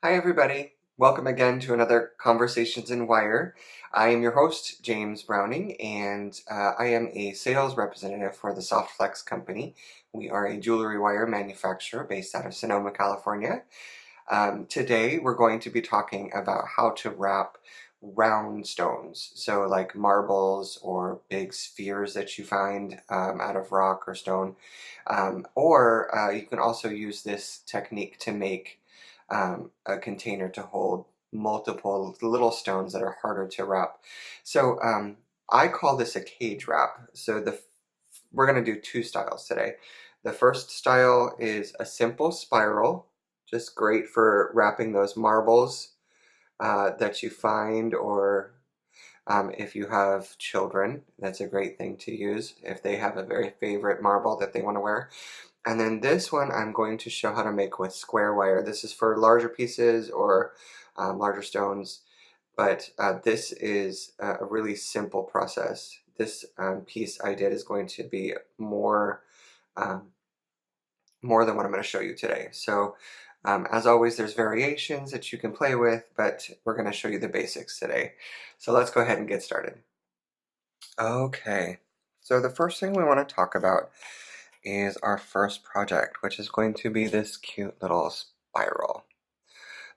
Hi, everybody. Welcome again to another Conversations in Wire. I am your host, James Browning, and I am a sales representative for the Softflex company. We are a jewelry wire manufacturer based out of Sonoma, California. Today, we're going to be talking about how to wrap round stones, so like marbles or big spheres that you find out of rock or stone. Or you can also use this technique to make a container to hold multiple little stones that are harder to wrap. So I call this a cage wrap. So we're going to do two styles today. The first style is a simple spiral, just great for wrapping those marbles that you find, or if you have children, that's a great thing to use if they have a very favorite marble that they want to wear. And then this one I'm going to show how to make with square wire. This is for larger pieces or larger stones, but this is a really simple process. This piece I did is going to be um, more than what I'm going to show you today. So as always, there's variations that you can play with, but we're going to show you the basics today. So let's go ahead and get started. Okay, so the first thing we want to talk about is our first project, which is going to be this cute little spiral.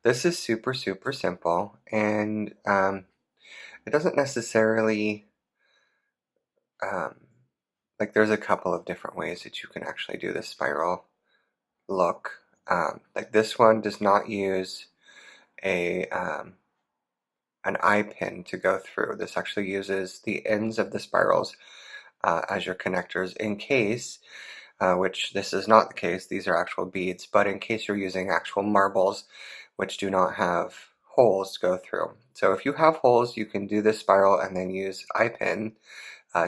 This is super simple, and it doesn't necessarily, um, like there's a couple of different ways that you can actually do this spiral look. Like this one does not use a an eye pin to go through. This actually uses the ends of the spirals as your connectors in case, which this is not the case, these are actual beads, but in case you're using actual marbles which do not have holes to go through. So if you have holes, you can do this spiral and then use eye pin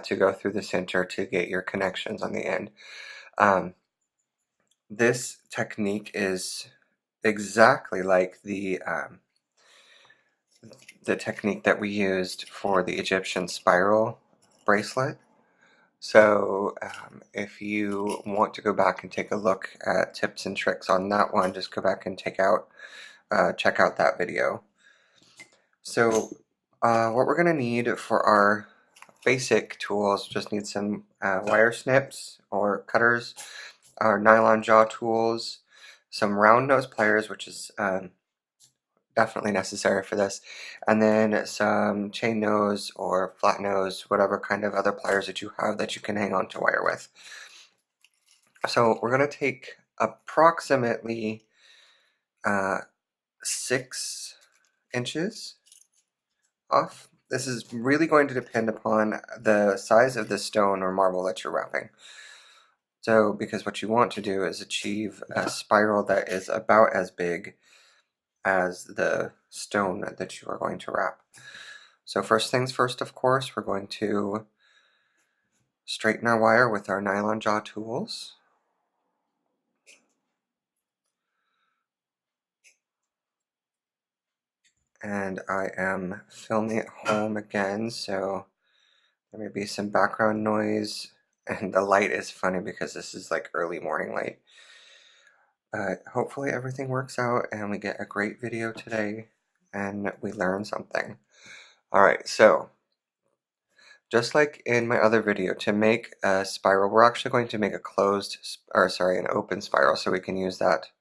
to go through the center to get your connections on the end. This technique is exactly like the technique that we used for the Egyptian spiral bracelet. So if you want to go back and take a look at tips and tricks on that one, just go back and check out that video. So what we're going to need for our basic tools, just need some wire snips or cutters, our nylon jaw tools, some round nose pliers, which is definitely necessary for this, and then some chain nose or flat nose, whatever kind of other pliers that you have that you can hang on to wire with. So we're going to take approximately 6 inches off. This is really going to depend upon the size of the stone or marble that you're wrapping. So because what you want to do is achieve a spiral that is about as big as the stone that you are going to wrap. So first things first, of course, we're going to straighten our wire with our nylon jaw tools. And I am filming at home again, so there may be some background noise, and the light is funny because this is like early morning light. But hopefully everything works out and we get a great video today and we learn something. Alright, so just like in my other video, to make a spiral, we're actually going to make an open spiral, so we can use that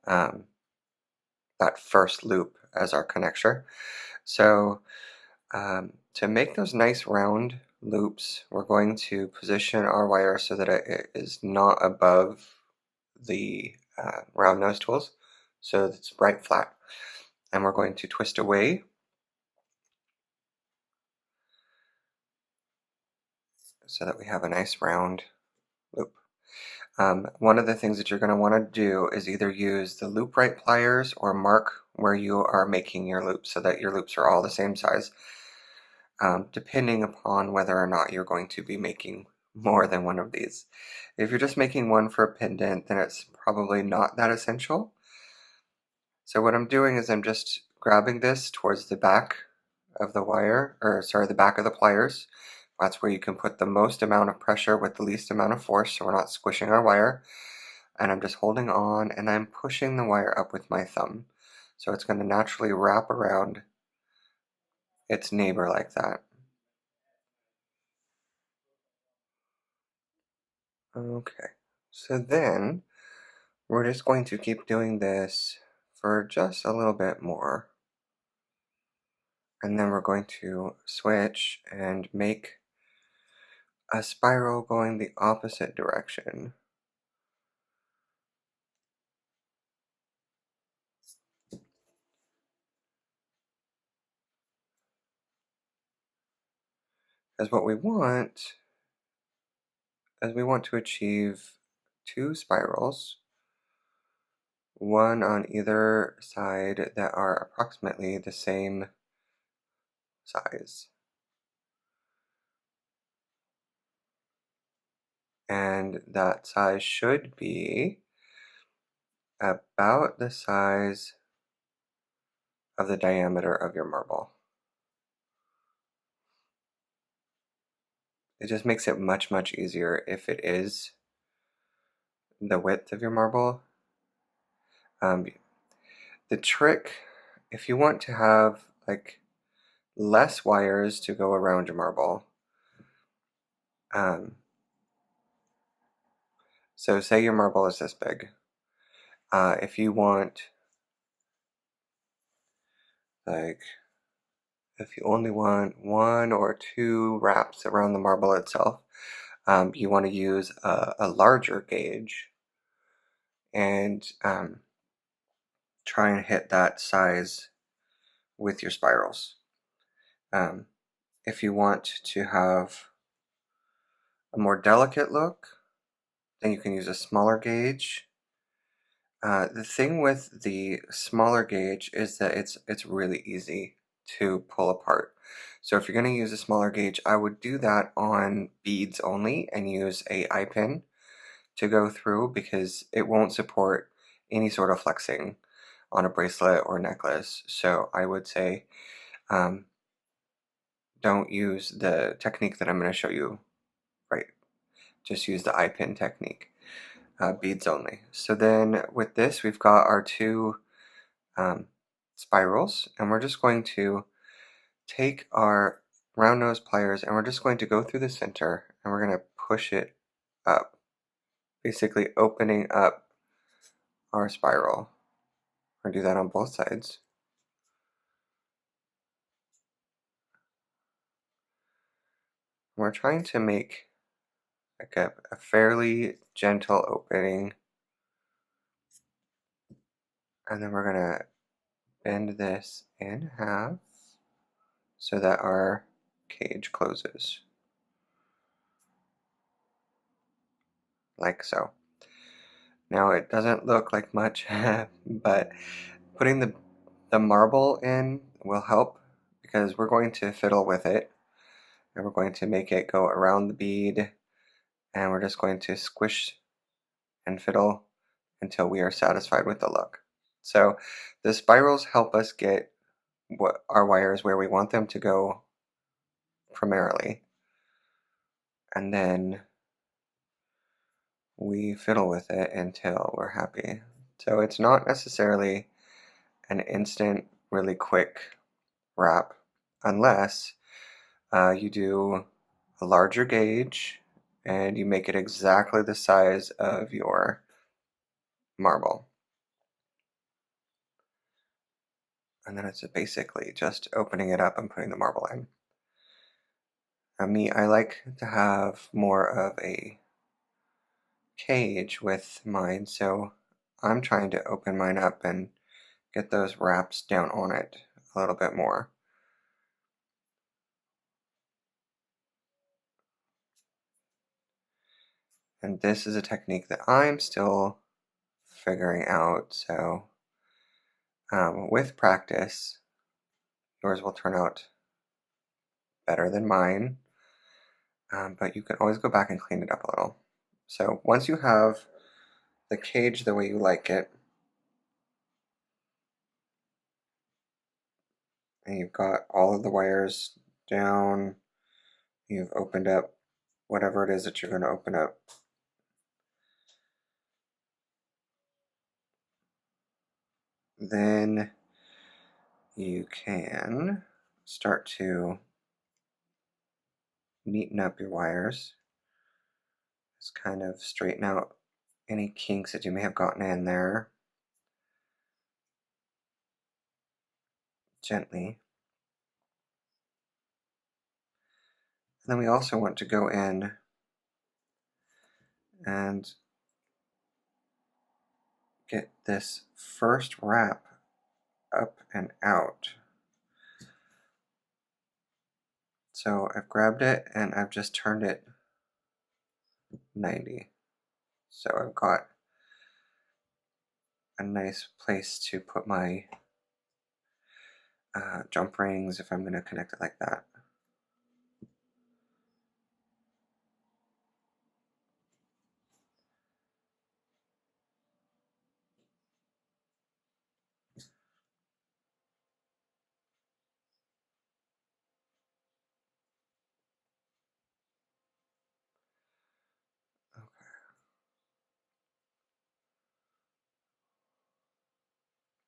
that first loop as our connector. So to make those nice round loops, we're going to position our wire so that it is not above the round nose tools, so it's right flat. And we're going to twist away so that we have a nice round loop. One of the things that you're going to want to do is either use the loop right pliers or mark where you are making your loops so that your loops are all the same size, depending upon whether or not you're going to be making more than one of these. If you're just making one for a pendant, then it's probably not that essential. So what I'm doing is I'm just grabbing this towards the back of the wire, the back of the pliers. That's where you can put the most amount of pressure with the least amount of force, so we're not squishing our wire. And I'm just holding on and I'm pushing the wire up with my thumb. So it's going to naturally wrap around its neighbor like that. Okay, so then we're just going to keep doing this for just a little bit more. And then we're going to switch and make a spiral going the opposite direction. Because what we want is we want to achieve two spirals, one on either side, that are approximately the same size. And that size should be about the size of the diameter of your marble. It just makes it much, much easier if it is the width of your marble. The trick, if you want to have like less wires to go around your marble, um, so say your marble is this big. If you want, like, if you only want one or two wraps around the marble itself, you want to use a larger gauge and try and hit that size with your spirals. Um, if you want to have a more delicate look, then you can use a smaller gauge. The thing with the smaller gauge is that it's really easy to pull apart. So if you're going to use a smaller gauge, I would do that on beads only and use a eye pin to go through, because it won't support any sort of flexing on a bracelet or necklace. So I would say um, don't use the technique that I'm going to show you, right? Just use the eye pin technique, beads only. So then with this, we've got our two spirals, and we're just going to take our round nose pliers and we're just going to go through the center and we're going to push it up, basically opening up our spiral. We're going to do that on both sides. We're trying to make like a fairly gentle opening, and then we're going to bend this in half so that our cage closes, like so. Now it doesn't look like much, but putting the marble in will help, because we're going to fiddle with it and we're going to make it go around the bead, and we're just going to squish and fiddle until we are satisfied with the look. So the spirals help us get what our wires where we want them to go primarily, and then we fiddle with it until we're happy. So it's not necessarily an instant, really quick wrap, unless you do a larger gauge and you make it exactly the size of your marble. And then it's basically just opening it up and putting the marble in. I like to have more of a cage with mine, so I'm trying to open mine up and get those wraps down on it a little bit more. And this is a technique that I'm still figuring out, so with practice, yours will turn out better than mine, but you can always go back and clean it up a little. So once you have the cage the way you like it, and you've got all of the wires down, you've opened up whatever it is that you're going to open up, then you can start to neaten up your wires. Just kind of straighten out any kinks that you may have gotten in there gently. And then we also want to go in and get this first wrap up and out. So I've grabbed it and I've just turned it 90. So I've got a nice place to put my jump rings if I'm going to connect it like that.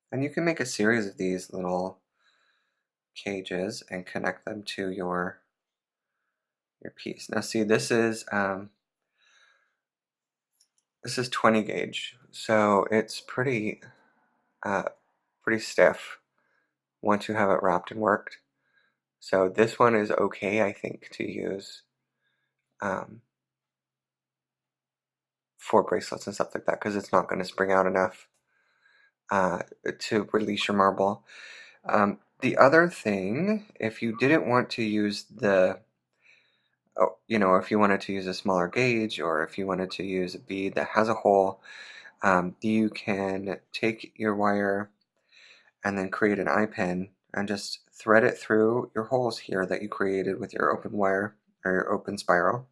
And you can make a series of these little cages and connect them to your piece. Now see, this is 20 gauge, so it's pretty stiff once you have it wrapped and worked. So this one is okay, I think, to use for bracelets and stuff like that, because it's not going to spring out enough to release your marble. The other thing, if you didn't want to use if you wanted to use a smaller gauge, or if you wanted to use a bead that has a hole, you can take your wire and then create an eye pin and just thread it through your holes here that you created with your open wire or your open spiral.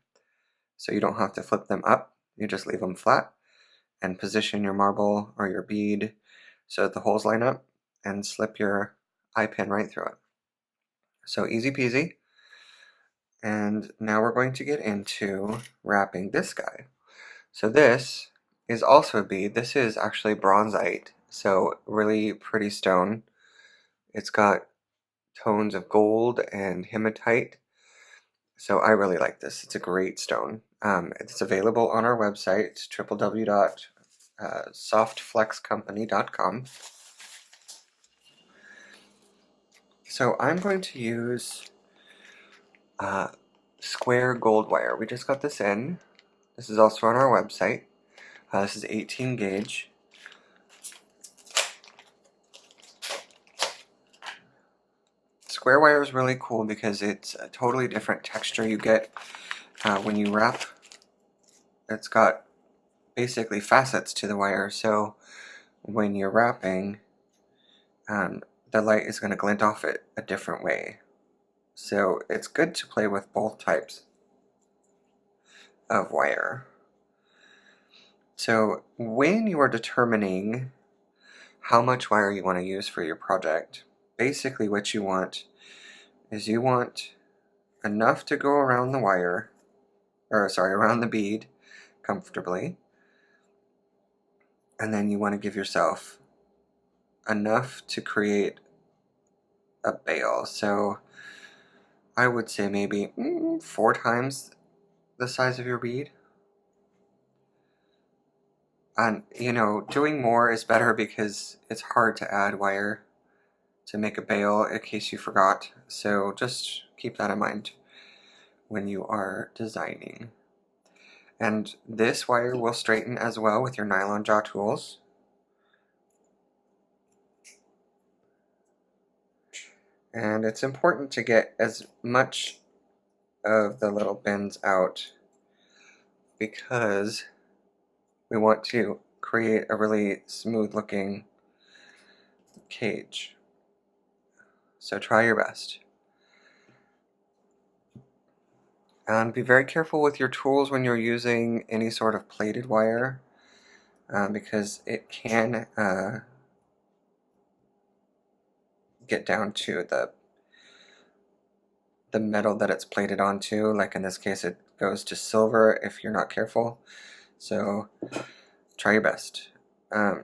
So you don't have to flip them up, you just leave them flat and position your marble or your bead so that the holes line up and slip your eye pin right through it. So easy peasy. And now we're going to get into wrapping this guy. So this is also a bead. This is actually bronzite, so really pretty stone. It's got tones of gold and hematite. So I really like this. It's a great stone. It's available on our website, www.softflexcompany.com. So I'm going to use square gold wire. We just got this in. This is also on our website. This is 18 gauge. Square wire is really cool because it's a totally different texture you get when you wrap. It's got basically facets to the wire, so when you're wrapping, the light is going to glint off it a different way. So it's good to play with both types of wire. So when you are determining how much wire you want to use for your project, basically what you want is you want enough to go around the wire, around the bead comfortably, and then you want to give yourself enough to create a bail. So I would say maybe 4 times the size of your bead. And doing more is better because it's hard to add wire to make a bail in case you forgot. So just keep that in mind when you are designing. And this wire will straighten as well with your nylon jaw tools. And it's important to get as much of the little bends out because we want to create a really smooth looking cage. So try your best. And be very careful with your tools when you're using any sort of plated wire because it can get down to the metal that it's plated onto. Like in this case, it goes to silver if you're not careful. So try your best. You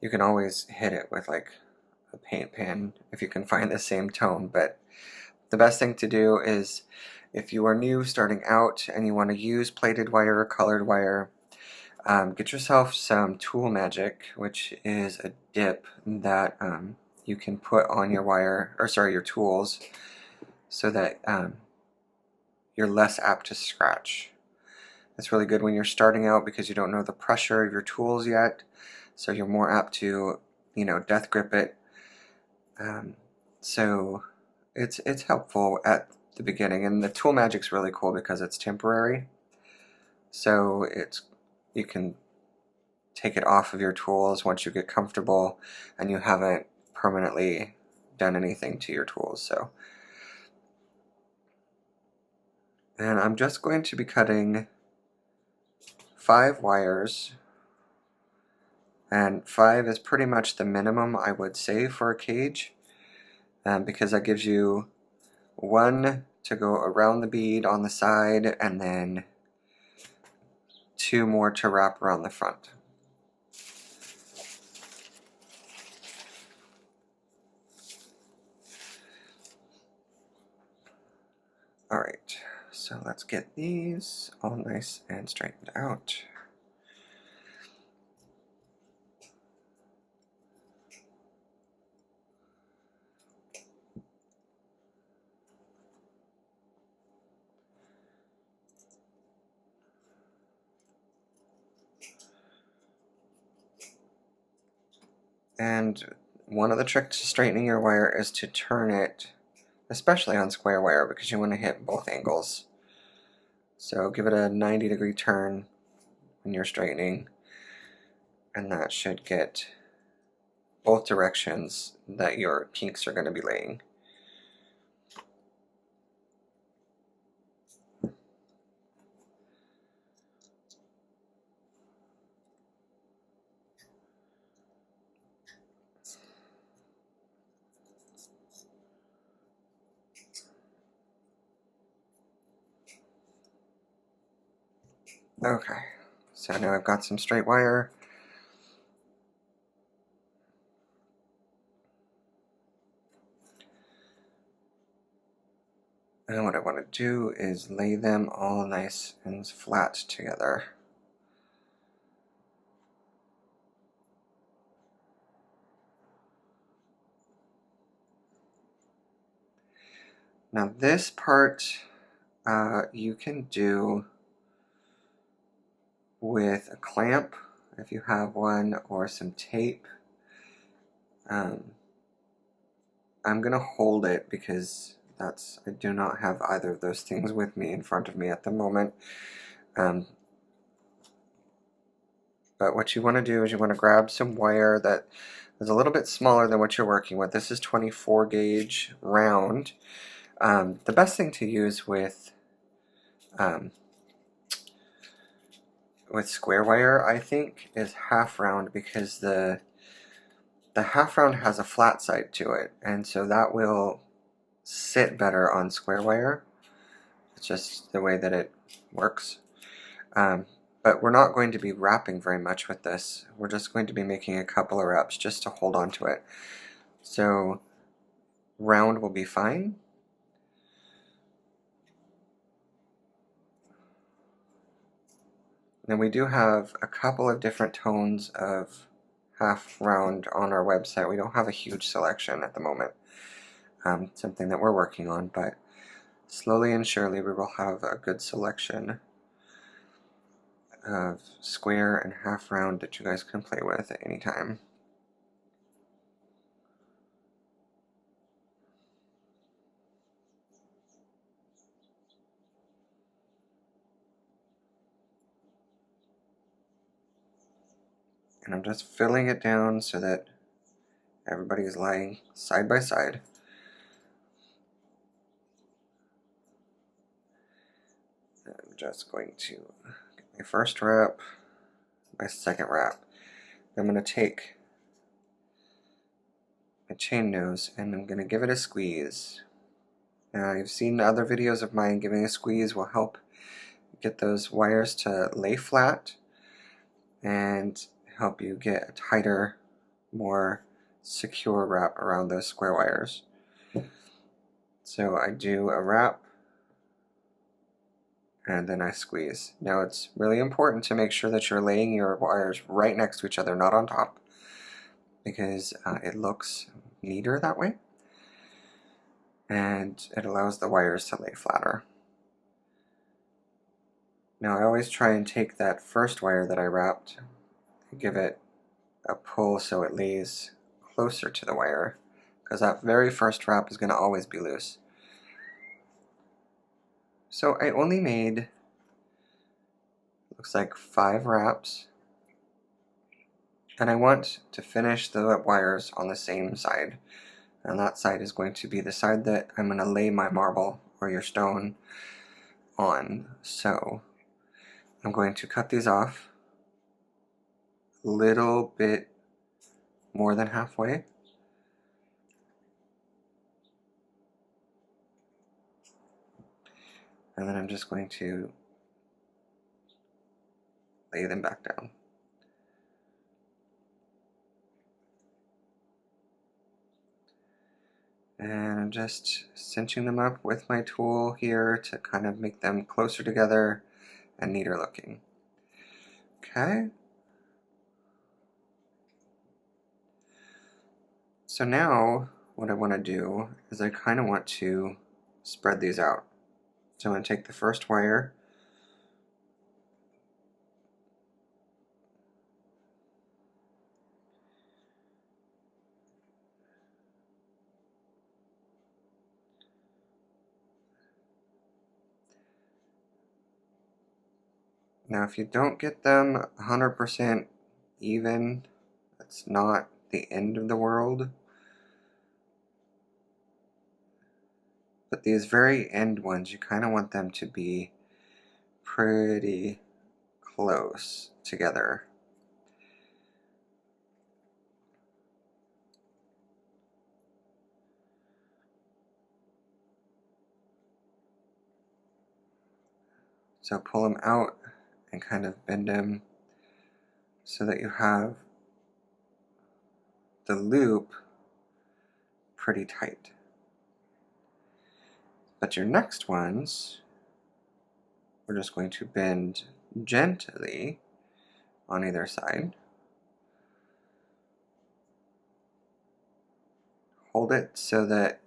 can always hit it with like a paint pen if you can find the same tone, but the best thing to do is, if you are new starting out and you want to use plated wire or colored wire, get yourself some Tool Magic, which is a dip that you can put on your wire, or sorry, your tools, so that you're less apt to scratch. It's really good when you're starting out because you don't know the pressure of your tools yet, so you're more apt to, death grip it. So it's helpful at the beginning, and the Tool Magic's really cool because it's temporary. So you can take it off of your tools once you get comfortable and you haven't permanently done anything to your tools. And I'm just going to be cutting 5 wires, and 5 is pretty much the minimum I would say for a cage, because that gives you 1 to go around the bead on the side, and then 2 more to wrap around the front. Alright, so let's get these all nice and straightened out. And one of the tricks to straightening your wire is to turn it, especially on square wire, because you want to hit both angles. So give it a 90-degree turn when you're straightening, and that should get both directions that your kinks are going to be laying. Okay, so now I've got some straight wire. And what I want to do is lay them all nice and flat together. Now this part you can do with a clamp if you have one, or some tape. I'm going to hold it because I do not have either of those things with me in front of me at the moment. But what you want to do is you want to grab some wire that is a little bit smaller than what you're working with. This is 24 gauge round. The best thing to use with square wire, I think, is half round, because the half round has a flat side to it, and so that will sit better on square wire. It's just the way that it works. But we're not going to be wrapping very much with this. We're just going to be making a couple of wraps just to hold on to it. So round will be fine. Then we do have a couple of different tones of half round on our website. We don't have a huge selection at the moment. Something that we're working on, but slowly and surely we will have a good selection of square and half round that you guys can play with at any time. And I'm just filling it down so that everybody is lying side by side. I'm just going to get my first wrap, my second wrap. I'm going to take my chain nose and I'm going to give it a squeeze. Now, you've seen other videos of mine. Giving a squeeze will help get those wires to lay flat and help you get a tighter, more secure wrap around those square wires. So I do a wrap and then I squeeze. Now it's really important to make sure that you're laying your wires right next to each other, not on top, because it looks neater that way and it allows the wires to lay flatter. Now I always try and take that first wire that I wrapped and give it a pull so it lays closer to the wire, because that very first wrap is going to always be loose. So I only made, looks like 5 wraps, and I want to finish the wires on the same side, and that side is going to be the side that I'm going to lay my marble or your stone on. So I'm going to cut these off a little bit more than halfway. And then I'm just going to lay them back down. And I'm just cinching them up with my tool here to kind of make them closer together and neater looking. Okay. So now what I want to do is I kind of want to spread these out. So I'm going to take the first wire, now if you don't get them 100% even, that's not the end of the world. But these very end ones, you kind of want them to be pretty close together. So pull them out and kind of bend them so that you have the loop pretty tight. But your next ones, we're just going to bend gently on either side. Hold it so that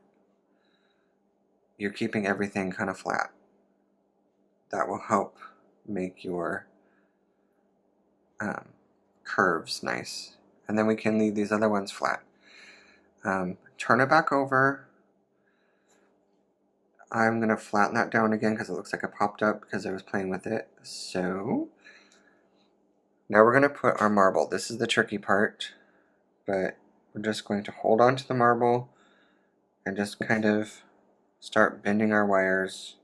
you're keeping everything kind of flat. That will help make your curves nice. And then we can leave these other ones flat. Turn it back over. I'm going to flatten that down again because it looks like it popped up because I was playing with it. So now we're going to put our marble. This is the tricky part, but we're just going to hold on to the marble and just kind of start bending our wires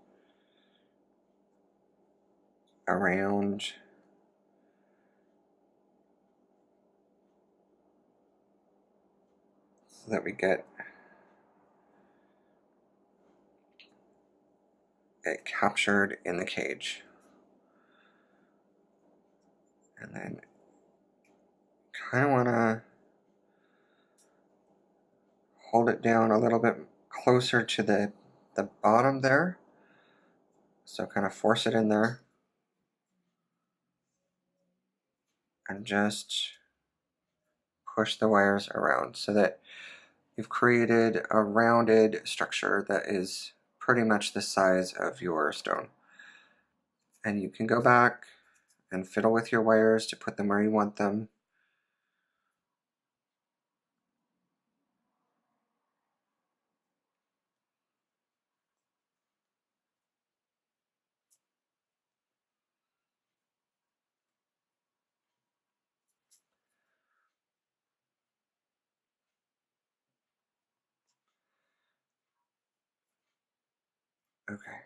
around so that we get it captured in the cage. And then kind of want to hold it down a little bit closer to the bottom there. So kind of force it in there and just push the wires around so that you've created a rounded structure that is pretty much the size of your stone. And you can go back and fiddle with your wires to put them where you want them. Okay.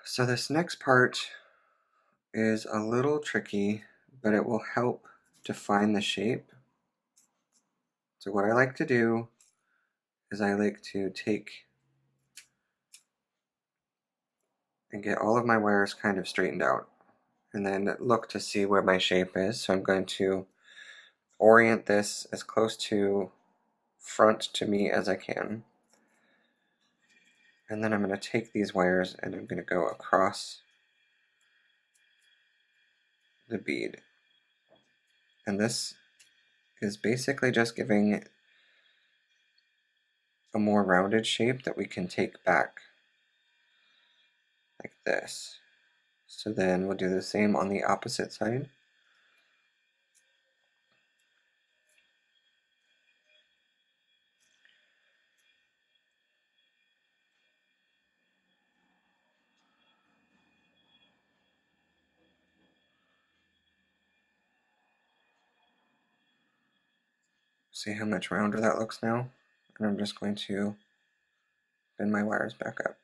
So this next part is a little tricky, but it will help define the shape. So what I like to do is I like to take and get all of my wires kind of straightened out. and then look to see where my shape is. So I'm going to orient this as close to front to me as I can. And then I'm going to take these wires and I'm going to go across the bead. And this is basically just giving a more rounded shape that we can take back like this. So then we'll do the same on the opposite side. See how much rounder that looks now? And I'm just going to bend my wires back up.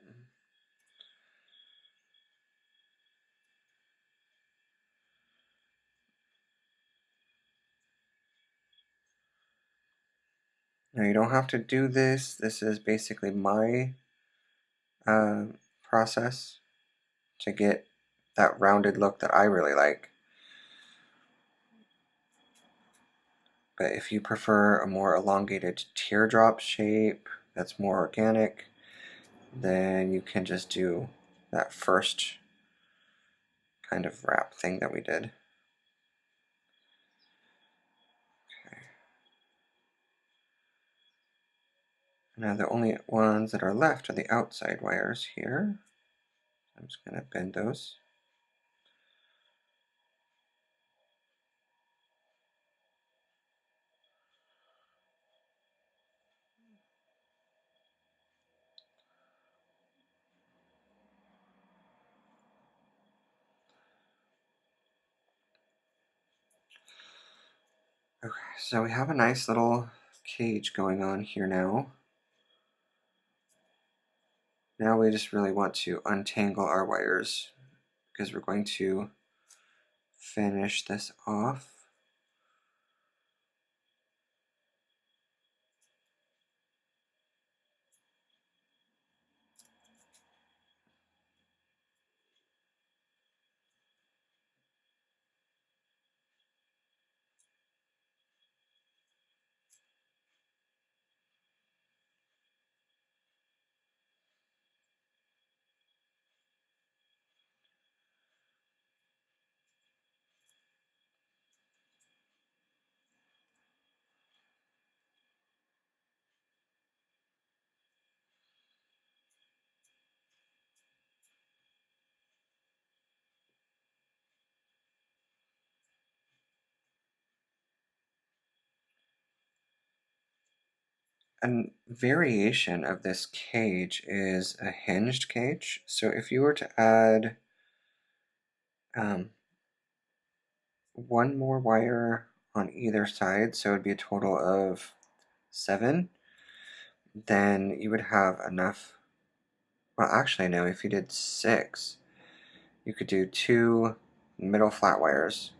Now you don't have to do this. This is basically my process to get that rounded look that I really like. But if you prefer a more elongated teardrop shape that's more organic, then you can just do that first kind of wrap thing that we did. Okay. Now the only ones that are left are the outside wires here. I'm just going to bend those. Okay, so we have a nice little cage going on here now. Now we just really want to untangle our wires because we're going to finish this off. A variation of this cage is a hinged cage. So if you were to add one more wire on either side, so it would be a total of 7, then you would have enough. Well, actually, no, if you did 6, you could do 2 middle flat wires,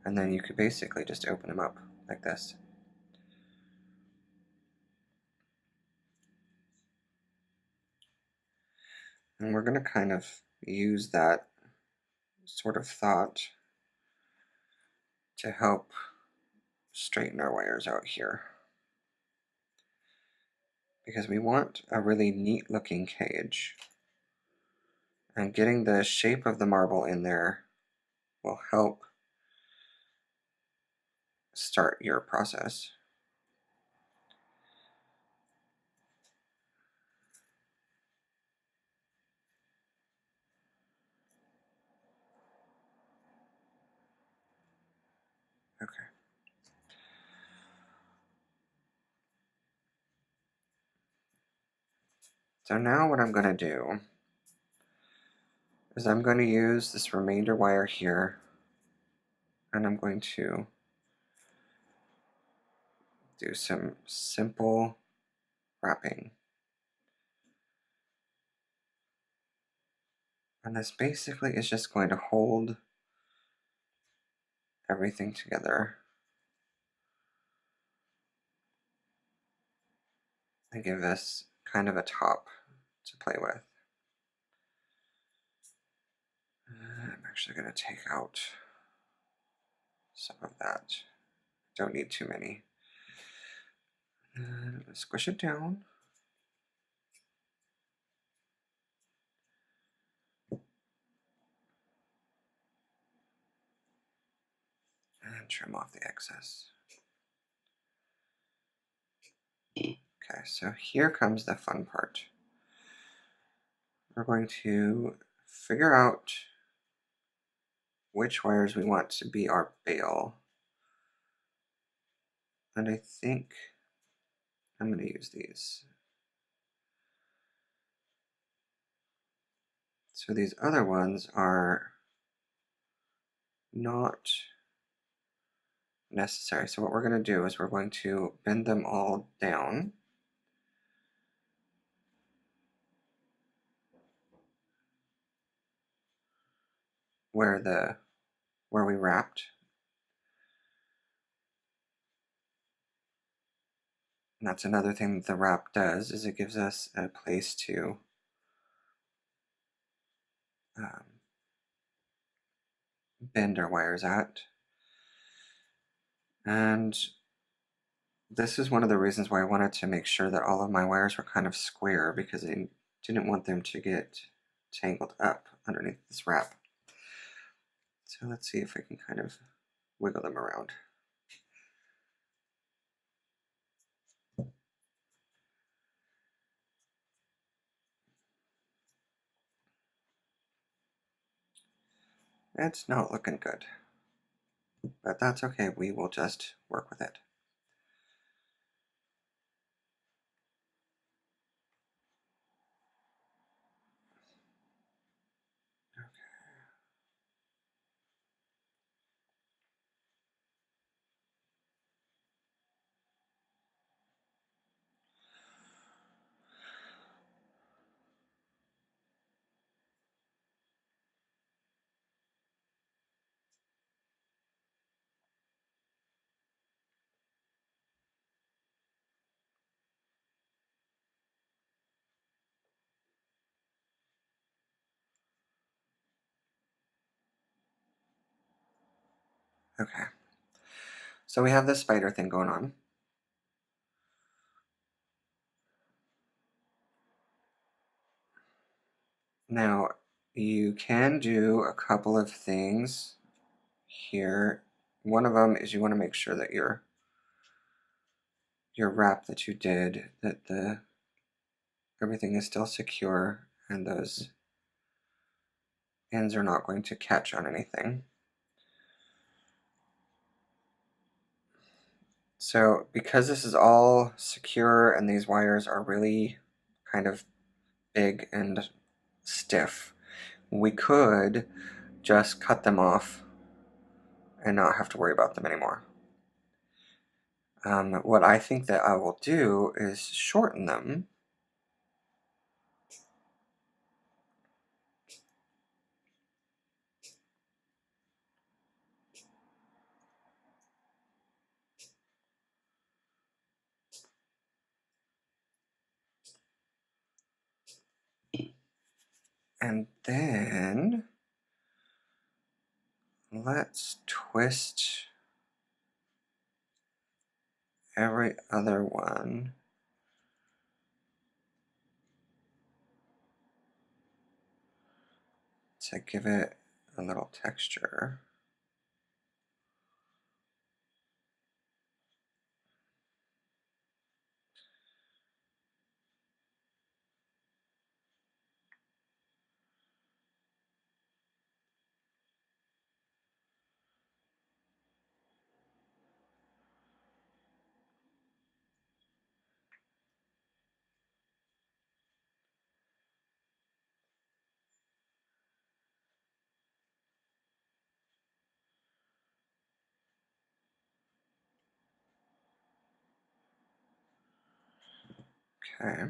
and then you could basically just open them up like this. And we're going to kind of use that sort of thought to help straighten our wires out here. Because we want a really neat looking cage. And getting the shape of the marble in there will help start your process. Okay. So now what I'm going to do is I'm going to use this remainder wire here, and I'm going to do some simple wrapping. And this basically is just going to hold everything together and give this kind of a top to play with. actually going to take out some of that. Don't need too many. And squish it down. And trim off the excess. Okay, so here comes the fun part. We're going to figure out which wires we want to be our bail. And I think I'm going to use these. So these other ones are not necessary. So what we're going to do is we're going to bend them all down. Where we wrapped. And that's another thing that the wrap does, is it gives us a place to bend our wires at. And this is one of the reasons why I wanted to make sure that all of my wires were kind of square, because I didn't want them to get tangled up underneath this wrap. So let's see if I can kind of wiggle them around. It's not looking good, but that's okay. We will just work with it. Okay, so we have this spider thing going on. Now, you can do a couple of things here. One of them is you want to make sure that your wrap that you did, that everything is still secure and those ends are not going to catch on anything. So because this is all secure and these wires are really kind of big and stiff, we could just cut them off and not have to worry about them anymore. What I think that I will do is shorten them. And then let's twist every other one to give it a little texture. Okay.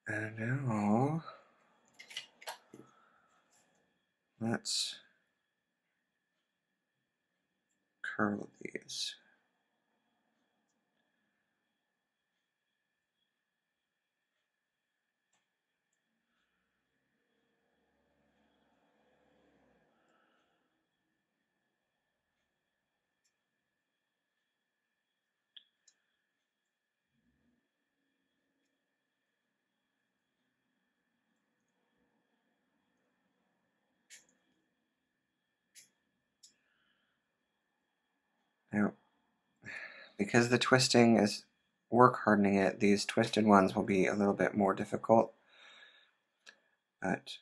And now let's curl these. Now, because the twisting is work hardening it, these twisted ones will be a little bit more difficult. But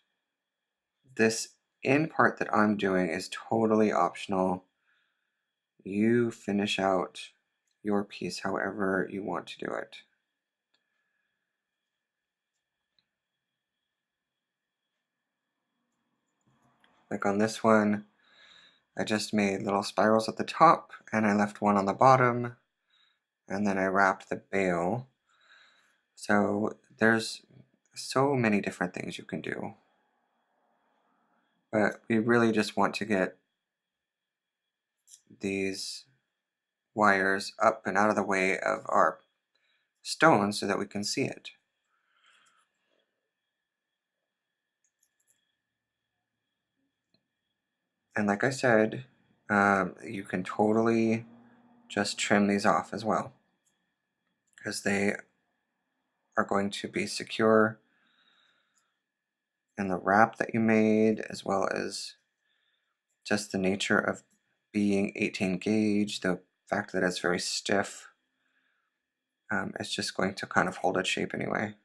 this in part that I'm doing is totally optional. You finish out your piece however you want to do it. Like on this one, I just made little spirals at the top and I left one on the bottom, and then I wrapped the bail. So there's so many different things you can do. But we really just want to get these wires up and out of the way of our stone so that we can see it. And like I said, you can totally just trim these off as well, because they are going to be secure in the wrap that you made, as well as just the nature of being 18 gauge, the fact that it's very stiff. It's just going to kind of hold its shape anyway.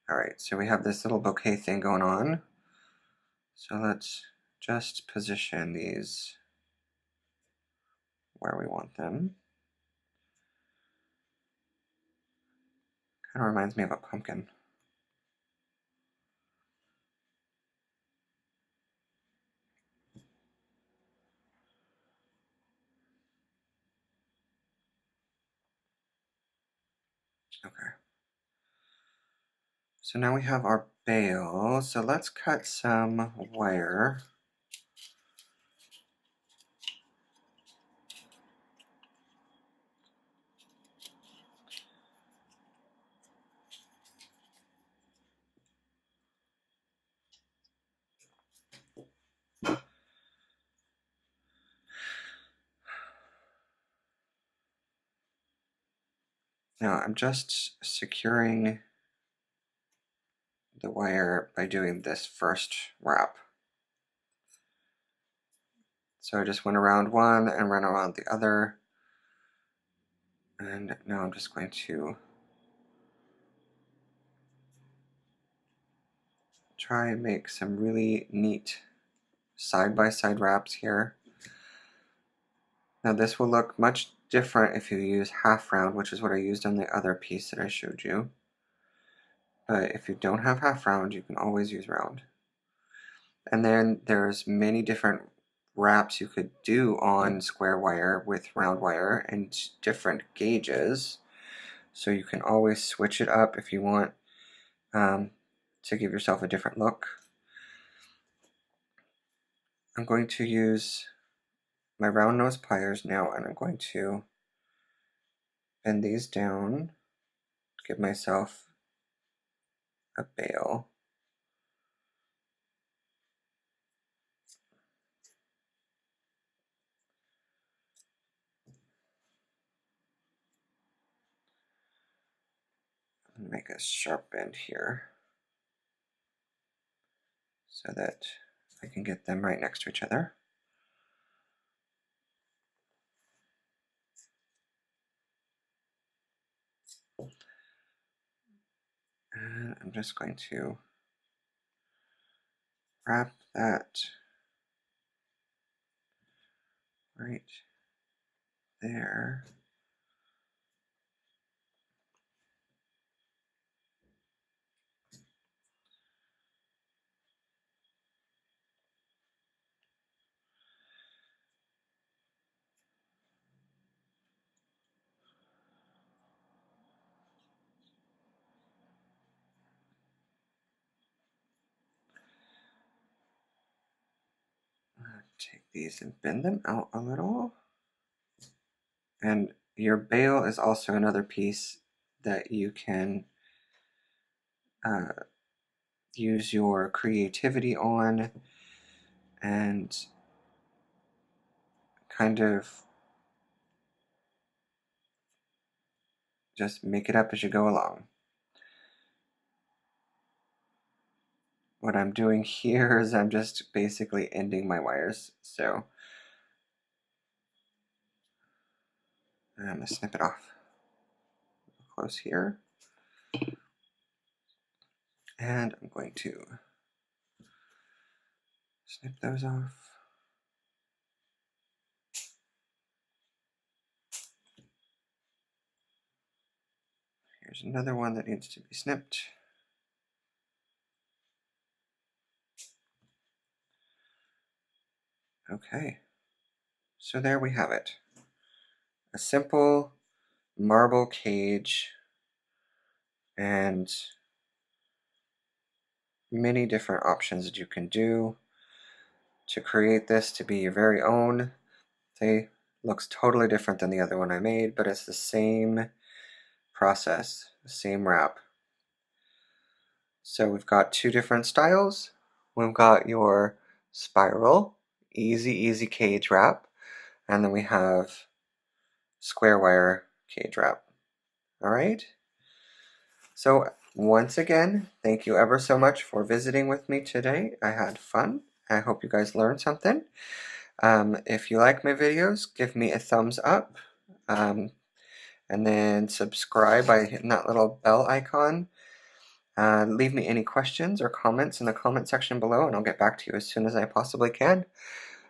Alright, so we have this little bouquet thing going on. So let's just position these where we want them. Kind of reminds me of a pumpkin. Okay. So now we have our bail. So let's cut some wire. Now I'm just securing the wire by doing this first wrap. So I just went around one and ran around the other. And now I'm just going to try and make some really neat side-by-side wraps here. Now this will look much different if you use half round, which is what I used on the other piece that I showed you. But if you don't have half round, you can always use round. And then there's many different wraps you could do on square wire with round wire and different gauges. So you can always switch it up if you want to give yourself a different look. I'm going to use my round nose pliers now, and I'm going to bend these down to give myself a bail. And make a sharp bend here so that I can get them right next to each other. And I'm just going to wrap that right there. Take these and bend them out a little. And your bail is also another piece that you can use your creativity on and kind of just make it up as you go along. what I'm doing here is I'm just basically ending my wires. So I'm going to snip it off close here. And I'm going to snip those off. Here's another one that needs to be snipped. Okay, so there we have it. A simple marble cage and many different options that you can do to create this to be your very own. They looks totally different than the other one I made, but it's the same process, the same wrap. So we've got two different styles. We've got your spiral, easy cage wrap, and then we have square wire cage wrap. All right. So once again, thank you ever so much for visiting with me today. I had fun. I hope you guys learned something. If you like my videos, give me a thumbs up. And then subscribe by hitting that little bell icon. Leave me any questions or comments in the comment section below, and I'll get back to you as soon as I possibly can.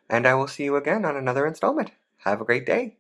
And I will see you again on another installment. Have a great day.